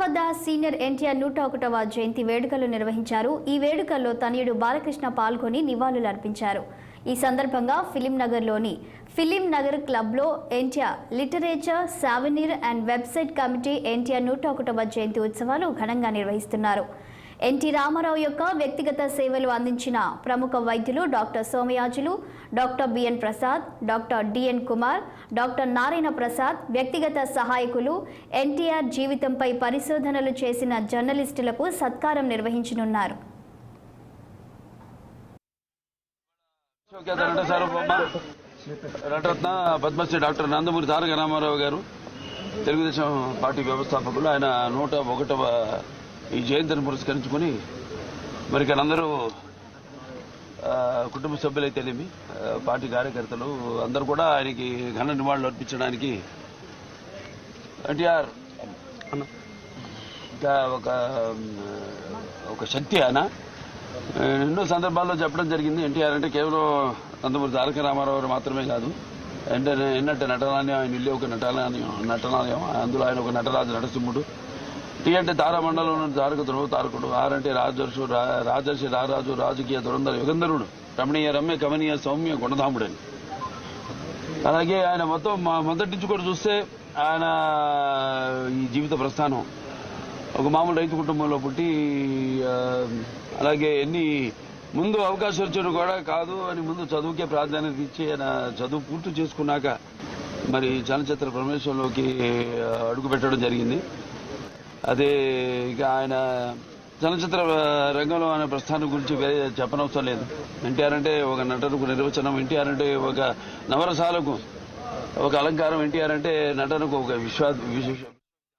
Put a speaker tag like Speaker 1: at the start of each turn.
Speaker 1: వద్ద సీనియర్ ఎన్టీఆర్ 101వ జయంతి వేడుకలు నిర్వహించారు. ఈ వేడుకల్లో తనయుడు బాలకృష్ణ పాల్గొని నివాళులు అర్పించారు. ఈ సందర్భంగా ఫిలింనగర్లోని ఫిలింనగర్ క్లబ్లో NTR literature souvenir and website committee NTR 101వ జయంతి ఉత్సవాలు ఘనంగా నిర్వహిస్తున్నారు. ఎన్టీ రామారావు యొక్క వ్యక్తిగత సేవలు అందించిన ప్రముఖ వైద్యులు doctor Somayajulu, doctor BN Prasad, doctor DN Kumar, doctor Narayana Prasad, వ్యక్తిగత సహాయకులు, ఎన్టీఆర్ జీవితంపై పరిశోధనలు చేసిన జర్నలిస్టులకు సత్కారం నిర్వహించనున్నారు.
Speaker 2: నటరత్న పద్మశ్రీ డాక్టర్ నందమూరి తారక రామారావు గారు తెలుగుదేశం పార్టీ వ్యవస్థాపకులు. ఆయన 101వ ఈ జయంతిని పురస్కరించుకుని మరి ఇక్కడ అందరూ కుటుంబ సభ్యులైతేనేమి పార్టీ కార్యకర్తలు అందరూ కూడా ఆయనకి ఘన నివాళులు అర్పించడానికి ఎన్టీఆర్ ఒక శక్తి. ఆయన ఎన్నో సందర్భాల్లో చెప్పడం జరిగింది. ఎన్టీఆర్ అంటే కేవలం నందమూరి తారక రామారావు మాత్రమే కాదు, ఎన్నట్టు నటనాలయం, ఆయన ఇల్లు ఒక నటనాలయం, అందులో ఆయన ఒక నటరాజు నరసింహుడు. టీ అంటే తారామండలంలో తారక ధ్రువ తారకుడు, ఆర్ అంటే రాజర్షి రారాజు, రాజకీయ దురంధర యుగంధరుడు, రమణీయ రమ్య కమనీయ సౌమ్య గుణధాముడని. అలాగే ఆయన మొదటి నుంచి కూడా చూస్తే ఆయన ఈ జీవిత ప్రస్థానం ఒక మామూలు రైతు కుటుంబంలో పుట్టి, అలాగే ముందు అవకాశం వచ్చాడు కూడా కాదు అని ముందు చదువుకే ప్రాధాన్యత ఇచ్చి ఆయన చదువు పూర్తి చేసుకున్నాక మరి చలనచిత్ర ప్రవేశంలోకి అడుగు పెట్టడం జరిగింది. అదే ఇక ఆయన చలనచిత్ర రంగంలో ఆయన ప్రస్థానం గురించి చెప్పనవసరం లేదు. ఎన్టీఆర్ అంటే ఒక నటనకు నిర్వచనం, ఎన్టీఆర్ అంటే ఒక నవరసాలకు ఒక అలంకారం, ఎన్టీఆర్ అంటే నటనకు ఒక విశ్వ